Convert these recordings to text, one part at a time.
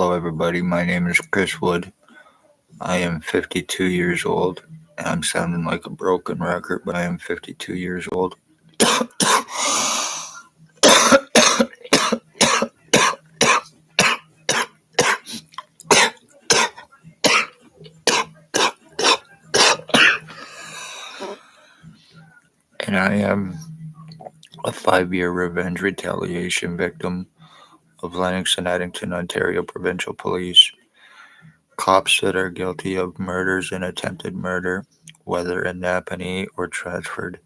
Hello, everybody. My name is Chris Wood. I am 52 years old, and I'm sounding like a broken record, but I am 52 years old. And I am a 5-year revenge retaliation victim of Lennox and Addington, Ontario provincial police. Cops that are guilty of murders and attempted murder, whether in Napanee or transferred.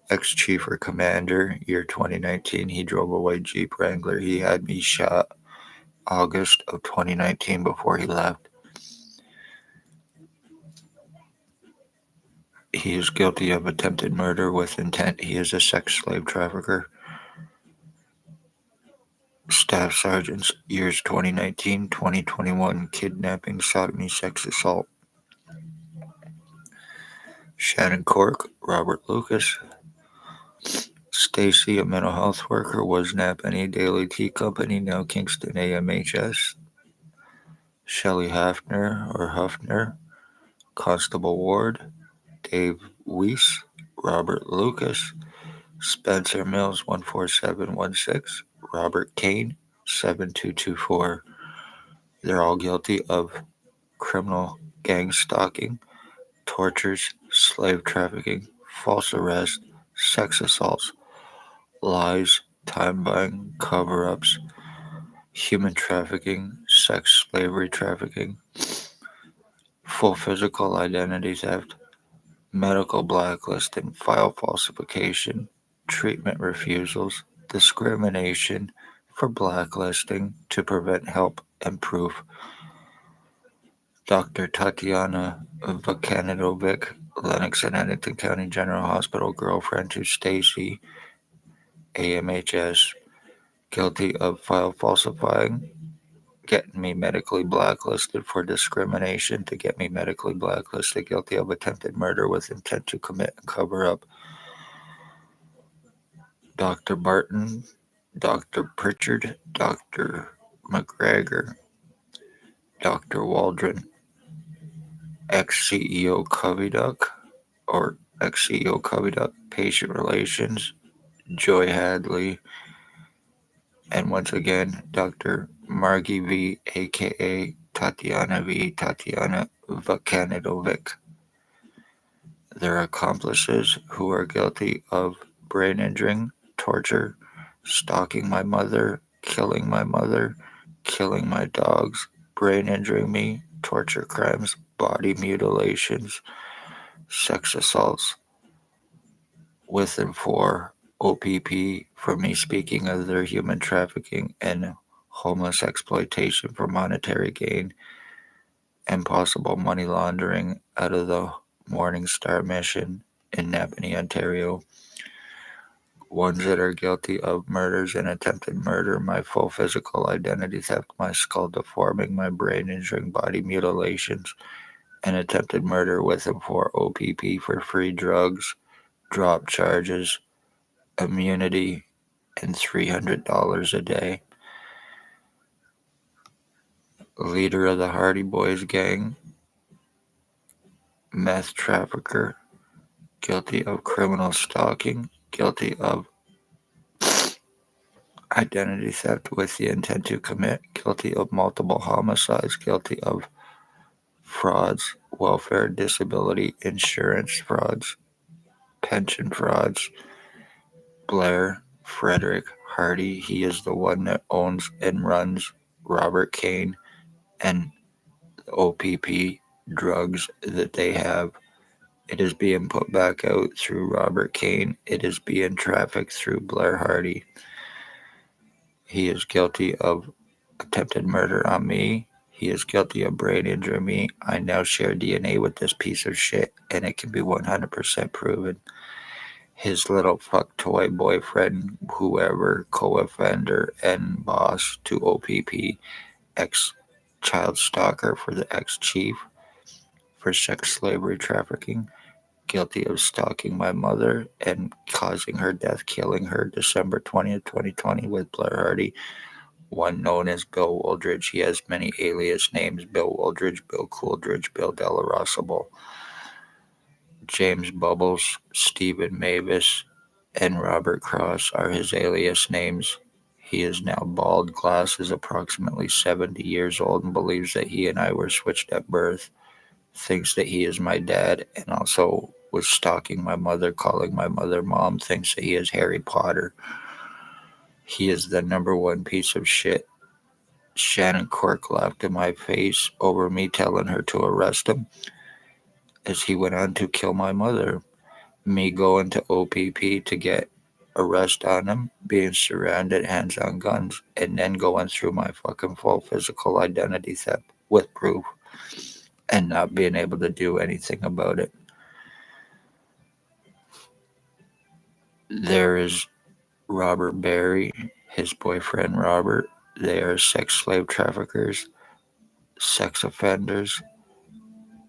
Ex-chief or commander, year 2019, he drove a white Jeep Wrangler. He had me shot August of 2019 before he left. He is guilty of attempted murder with intent. He is a sex slave trafficker. Staff sergeants, years 2019, 2021, kidnapping, sodomy, sex assault. Shannon Cork, Robert Lucas. Stacy, a mental health worker, was Napanee Daily Tea Company, now Kingston AMHS. Shelley Huffner, Constable Ward. Dave Weiss, Robert Lucas. Spencer Mills, 14716. Robert Kane, 7224. They're all guilty of criminal gang stalking, tortures, slave trafficking, false arrest, sex assaults, lies, time buying, cover ups, human trafficking, sex slavery trafficking, full physical identity theft, medical blacklisting, file falsification, treatment refusals, discrimination for blacklisting to prevent help and proof. Dr. Tatiana Vukanovic, Lennox and Addington County General Hospital girlfriend to Stacy, AMHS, guilty of file falsifying, getting me medically blacklisted for discrimination to get me medically blacklisted, guilty of attempted murder with intent to commit and cover up. Dr. Barton, Dr. Pritchard, Dr. McGregor, Dr. Waldron, ex-CEO Coviduck, Patient Relations, Joy Hadley, and once again, Dr. Margie V, aka Tatiana Vukanovic. Their accomplices who are guilty of brain injuring, torture, stalking my mother, killing my dogs, brain injuring me, torture crimes, body mutilations, sex assaults, with and for OPP for me speaking of their human trafficking and homeless exploitation for monetary gain and possible money laundering out of the Morning Star mission in Napanee, Ontario. Ones that are guilty of murders and attempted murder, my full physical identity theft, my skull deforming, my brain injuring, body mutilations, and attempted murder with and for OPP for free drugs, drop charges, immunity, and $300 a day. Leader of the Hardy Boys gang, meth trafficker, guilty of criminal stalking, guilty of identity theft with the intent to commit, guilty of multiple homicides, guilty of frauds, welfare, disability, insurance frauds, pension frauds. Blair Frederick Hardy, he is the one that owns and runs Robert Kane and OPP drugs that they have. It is being put back out through Robert Kane. It is being trafficked through Blair Hardy. He is guilty of attempted murder on me. He is guilty of brain injury me. I now share DNA with this piece of shit, and it can be 100% proven. His little fuck toy boyfriend, whoever, co-offender, and boss to OPP, ex-child stalker for the ex-chief for sex slavery trafficking, guilty of stalking my mother and causing her death, killing her December 20th, 2020 with Blair Hardy. one known as Bill Wooldridge. He has many alias names: Bill Wooldridge, Bill Cooldridge, Bill Delarossable, James Bubbles, Stephen Mavis, and Robert Cross are his alias names. He is now bald, glasses, approximately 70 years old, and believes that he and I were switched at birth. Thinks that he is my dad, and also was stalking my mother, calling my mother mom. Thinks that he is Harry Potter. He is the number one piece of shit. Shannon Cork laughed in my face over me telling her to arrest him, as he went on to kill my mother. Me going to OPP to get arrest on him, being surrounded, hands on guns, and then going through my fucking full physical identity theft with proof and not being able to do anything about it. There is Robert Barry, his boyfriend Robert. They are sex slave traffickers, sex offenders,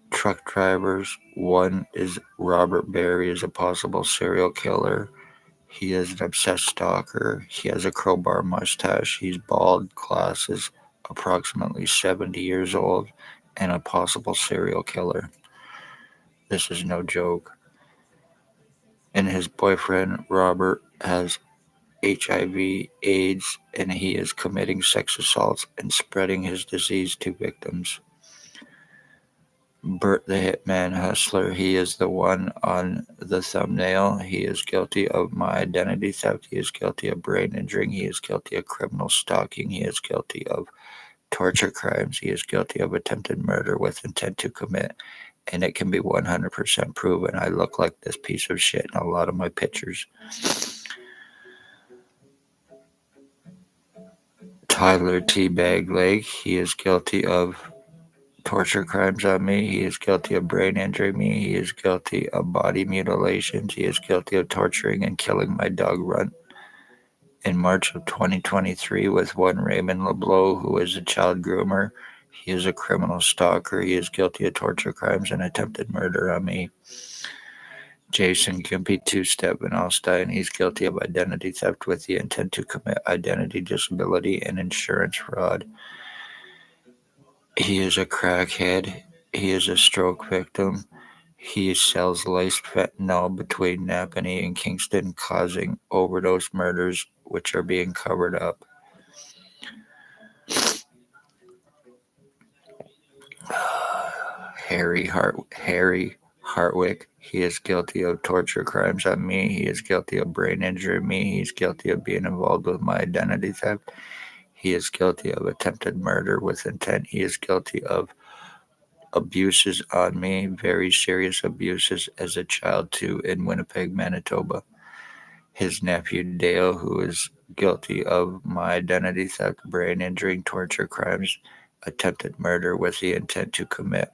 truck drivers. One is Robert Barry is a possible serial killer. He is an obsessed stalker. He has a crowbar mustache. He's bald, glasses, approximately 70 years old, and a possible serial killer. This is no joke. And his boyfriend, Robert, has HIV, AIDS, and he is committing sex assaults and spreading his disease to victims. Burt the Hitman Hustler, he is the one on the thumbnail. He is guilty of my identity theft. He is guilty of brain injuring. He is guilty of criminal stalking. He is guilty of torture crimes. He is guilty of attempted murder with intent to commit. And it can be 100% proven. I look like this piece of shit in a lot of my pictures. Tyler Teabag Lake, he is guilty of torture crimes on me. He is guilty of brain injuring me. He is guilty of body mutilations. He is guilty of torturing and killing my dog Runt. In March of 2023 with one Raymond LeBlanc, who is a child groomer. He is a criminal stalker. He is guilty of torture crimes and attempted murder on me. Jason Gimpy Two-Step Van Alstyne, he's guilty of identity theft with the intent to commit identity disability and insurance fraud. He is a crackhead. He is a stroke victim. He sells laced fentanyl between Napanee and Kingston, causing overdose murders, which are being covered up. Harry Hartwick, he is guilty of torture crimes on me. He is guilty of brain injury on me. He's guilty of being involved with my identity theft. He is guilty of attempted murder with intent. He is guilty of abuses on me, very serious abuses as a child too, in Winnipeg, Manitoba. His nephew Dale, who is guilty of my identity theft, brain injury, torture crimes, attempted murder with the intent to commit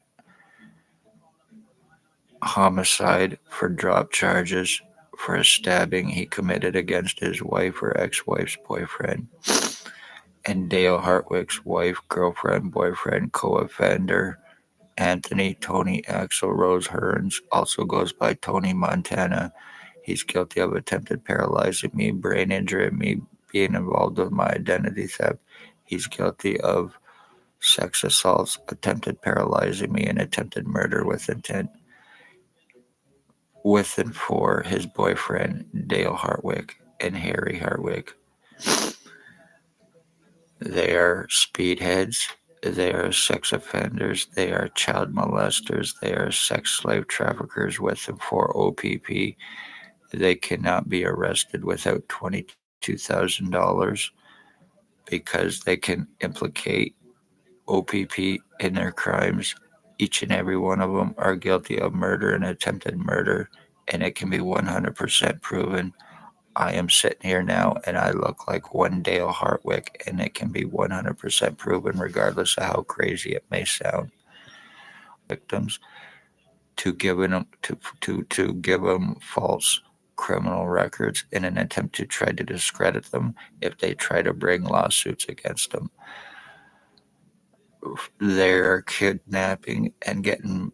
homicide for drop charges for a stabbing he committed against his wife or ex-wife's boyfriend. And Dale Hartwick's wife, girlfriend, boyfriend, co-offender, Anthony Tony Axel Rose Hearns, also goes by Tony Montana. He's guilty of attempted paralyzing me, brain injury me, being involved with my identity theft. He's guilty of sex assaults, attempted paralyzing me, and attempted murder with intent with and for his boyfriend, Dale Hartwick and Harry Hartwick. They are speedheads. They are sex offenders. They are child molesters. They are sex slave traffickers with and for OPP. They cannot be arrested without $22,000 because they can implicate OPP in their crimes. Each and every one of them are guilty of murder and attempted murder, and it can be 100% proven. I am sitting here now and I look like one Dale Hartwick, and it can be 100% proven regardless of how crazy it may sound. Victims to give them false criminal records in an attempt to try to discredit them if they try to bring lawsuits against them. They're kidnapping and getting